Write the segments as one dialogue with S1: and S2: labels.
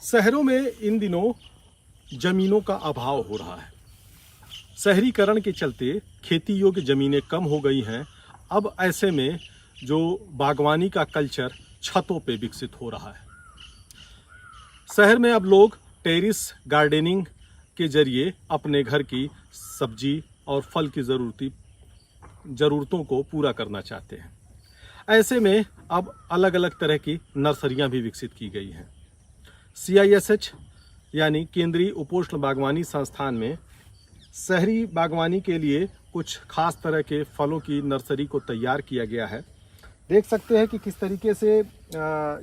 S1: शहरों में इन दिनों जमीनों का अभाव हो रहा है। शहरीकरण के चलते खेती योग्य जमीनें कम हो गई हैं। अब ऐसे में जो बागवानी का कल्चर छतों पे विकसित हो रहा है। शहर में अब लोग टेरिस गार्डनिंग के जरिए अपने घर की सब्जी और फल की ज़रूरतों को पूरा करना चाहते हैं। ऐसे में अब अलग अलग तरह की नर्सरियां भी विकसित की गई हैं। CISH यानी केंद्रीय उपोष्ण बागवानी संस्थान में शहरी बागवानी के लिए कुछ खास तरह के फलों की नर्सरी को तैयार किया गया है। देख सकते हैं कि किस तरीके से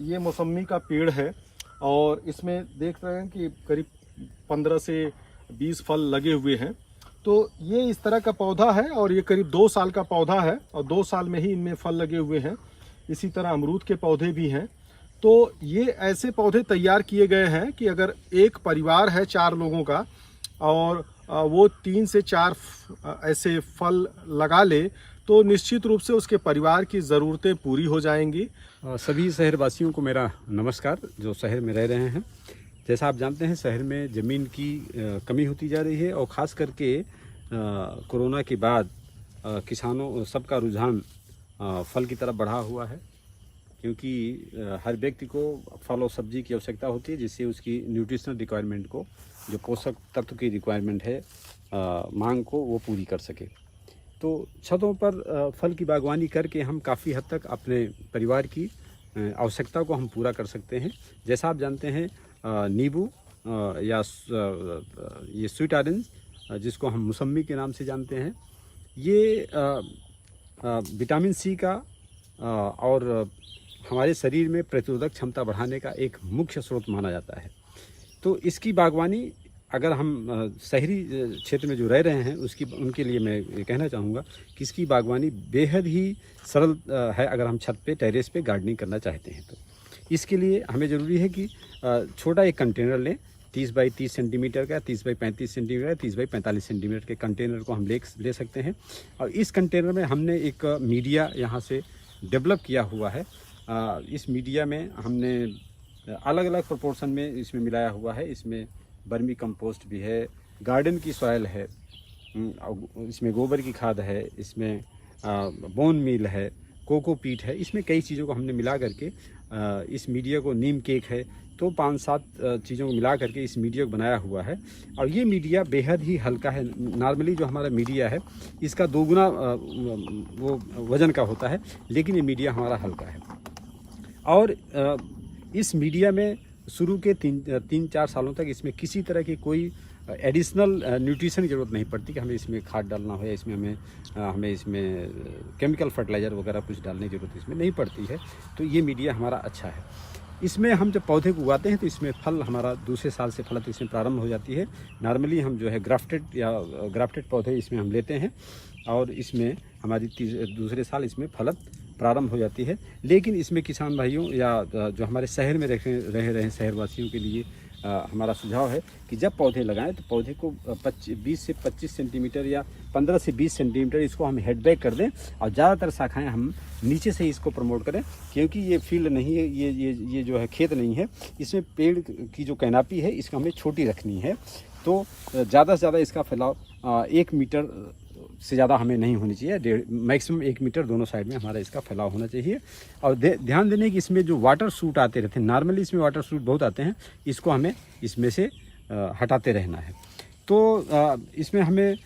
S1: ये मौसमी का पेड़ है और इसमें देख रहे हैं कि करीब 15 से 20 फल लगे हुए हैं। तो ये इस तरह का पौधा है और ये करीब 2 साल का पौधा है और 2 साल में ही इनमें फल लगे हुए हैं। इसी तरह अमरूद के पौधे भी हैं। तो ये ऐसे पौधे तैयार किए गए हैं कि अगर एक परिवार है 4 लोगों का और वो 3 से 4 ऐसे फल लगा ले तो निश्चित रूप से उसके परिवार की ज़रूरतें पूरी हो जाएंगी।
S2: सभी शहरवासियों को मेरा नमस्कार, जो शहर में रह रहे हैं। जैसा आप जानते हैं, शहर में ज़मीन की कमी होती जा रही है और ख़ास करके कोरोना के बाद किसानों सबका रुझान फल की तरफ बढ़ा हुआ है, क्योंकि हर व्यक्ति को फल और सब्जी की आवश्यकता होती है, जिससे उसकी न्यूट्रिशनल रिक्वायरमेंट को, जो पोषक तत्व की रिक्वायरमेंट है, मांग को वो पूरी कर सके। तो छतों पर फल की बागवानी करके हम काफ़ी हद तक अपने परिवार की आवश्यकता को हम पूरा कर सकते हैं। जैसा आप जानते हैं, नींबू या ये स्वीट ऑरेंज, जिसको हम मौसमी के नाम से जानते हैं, ये विटामिन C का और हमारे शरीर में प्रतिरोधक क्षमता बढ़ाने का एक मुख्य स्रोत माना जाता है। तो इसकी बागवानी अगर हम शहरी क्षेत्र में जो रह रहे हैं उनके लिए मैं कहना चाहूँगा कि इसकी बागवानी बेहद ही सरल है। अगर हम छत पे टेरेस पे गार्डनिंग करना चाहते हैं तो इसके लिए हमें ज़रूरी है कि छोटा एक कंटेनर लें, 30 बाई 30 सेंटीमीटर का, 30 बाई 35 सेंटीमीटर, 30 बाई 45 सेंटीमीटर के कंटेनर को हम ले सकते हैं। और इस कंटेनर में हमने एक मीडिया यहाँ से डेवलप किया हुआ है। इस मीडिया में हमने अलग अलग प्रोपोर्शन में इसमें मिलाया हुआ है। इसमें बर्मी कंपोस्ट भी है, गार्डन की सॉइल है, इसमें गोबर की खाद है, इसमें बोन मील है, कोकोपीट है। इसमें कई चीज़ों को हमने मिला करके इस मीडिया को, नीम केक है, तो 5-7 चीज़ों को मिला करके इस मीडिया को बनाया हुआ है। और ये मीडिया बेहद ही हल्का है। नॉर्मली जो हमारा मीडिया है इसका 2 गुना वो वज़न का होता है, लेकिन ये मीडिया हमारा हल्का है। और इस मीडिया में शुरू के 3-4 सालों तक इसमें किसी तरह की कोई एडिशनल न्यूट्रिशन की ज़रूरत नहीं पड़ती कि हमें इसमें खाद डालना हो या इसमें हमें इसमें केमिकल फर्टिलाइज़र वगैरह कुछ डालने की ज़रूरत इसमें नहीं पड़ती है। तो ये मीडिया हमारा अच्छा है। इसमें हम जब पौधे को उगाते हैं तो इसमें फल हमारा दूसरे साल से फलत इसमें प्रारंभ हो जाती है। नॉर्मली हम जो है ग्राफ्टेड पौधे इसमें हम लेते हैं और इसमें हमारी दूसरे साल इसमें फलत प्रारंभ हो जाती है। लेकिन इसमें किसान भाइयों या जो हमारे शहर में रह रहे हैं शहरवासियों के लिए हमारा सुझाव है कि जब पौधे लगाएं तो पौधे को 20 से 25 सेंटीमीटर या 15 से 20 सेंटीमीटर इसको हम हेड बैक कर दें और ज़्यादातर शाखाएं हम नीचे से इसको प्रमोट करें, क्योंकि ये फील्ड नहीं है, ये जो है खेत नहीं है। इसमें पेड़ की जो कैनापी है इसको हमें छोटी रखनी है। तो ज़्यादा से ज़्यादा इसका फैलाव 1 मीटर से ज़्यादा हमें नहीं होनी चाहिए। मैक्सिमम 1 मीटर दोनों साइड में हमारा इसका फैलाव होना चाहिए। और ध्यान देने कि इसमें जो वाटर सूट आते रहते हैं, नॉर्मली इसमें वाटर सूट बहुत आते हैं, इसको हमें इसमें से हटाते रहना है। तो इसमें हमें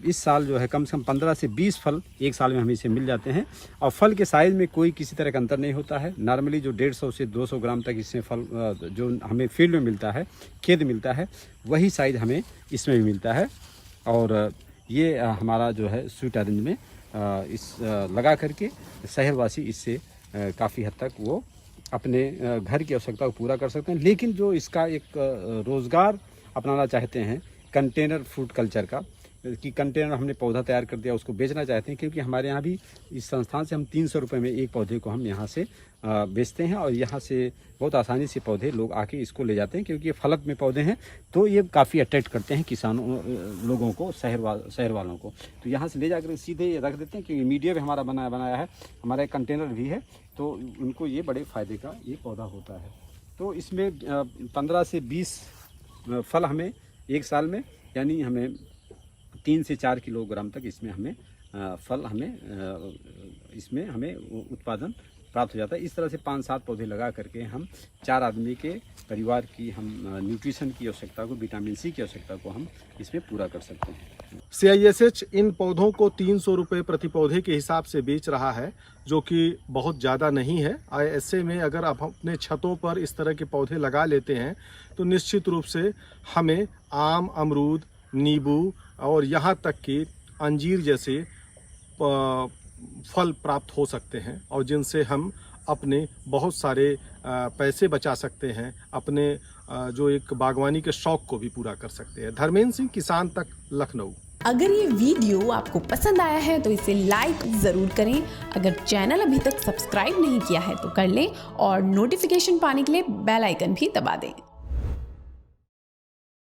S2: इस साल जो है कम से कम 15 से 20 फल एक साल में हमें इसे मिल जाते हैं। और फल के साइज़ में कोई किसी तरह का अंतर नहीं होता है। नॉर्मली जो 150 से 200 ग्राम तक इसमें फल जो हमें फील्ड में मिलता है, खेत मिलता है, वही साइज़ हमें इसमें भी मिलता है। और ये हमारा जो है स्वीट ऑरेंज में इस लगा करके शहरवासी इससे काफ़ी हद तक वो अपने घर की आवश्यकता को पूरा कर सकते हैं। लेकिन जो इसका एक रोज़गार अपनाना चाहते हैं कंटेनर फ्रूट कल्चर का, कि कंटेनर हमने पौधा तैयार कर दिया, उसको बेचना चाहते हैं, क्योंकि हमारे यहाँ भी इस संस्थान से हम 300 रुपये में एक पौधे को हम यहाँ से बेचते हैं। और यहाँ से बहुत आसानी से पौधे लोग आके इसको ले जाते हैं, क्योंकि ये फलक में पौधे हैं, तो ये काफ़ी अट्रैक्ट करते हैं किसानों लोगों को, शहर वालों को। तो यहाँ से ले जाकर सीधे रख देते हैं, क्योंकि मीडिया भी हमारा बनाया है, हमारा एक कंटेनर भी है, तो उनको ये बड़े फ़ायदे का ये पौधा होता है। तो इसमें 15 से 20 फल हमें एक साल में, यानी हमें 3 से 4 किलोग्राम तक इसमें हमें फल इसमें हमें उत्पादन प्राप्त हो जाता है। इस तरह से 5-7 पौधे लगा करके हम 4 आदमी के परिवार की हम न्यूट्रिशन की आवश्यकता को, विटामिन सी की आवश्यकता को हम इसमें पूरा कर सकते हैं।
S1: CISH इन पौधों को 300 रुपये प्रति पौधे के हिसाब से बेच रहा है, जो कि बहुत ज़्यादा नहीं है। ऐसे में अगर आप अपने छतों पर इस तरह के पौधे लगा लेते हैं तो निश्चित रूप से हमें आम, अमरूद, नींबू और यहाँ तक कि अंजीर जैसे फल प्राप्त हो सकते हैं, और जिनसे हम अपने बहुत सारे पैसे बचा सकते हैं, अपने जो एक बागवानी के शौक को भी पूरा कर सकते हैं। धर्मेंद्र सिंह, किसान तक, लखनऊ।
S3: अगर ये वीडियो आपको पसंद आया है तो इसे लाइक ज़रूर करें। अगर चैनल अभी तक सब्सक्राइब नहीं किया है तो कर लें और नोटिफिकेशन पाने के लिए बेल आइकन भी दबा दें।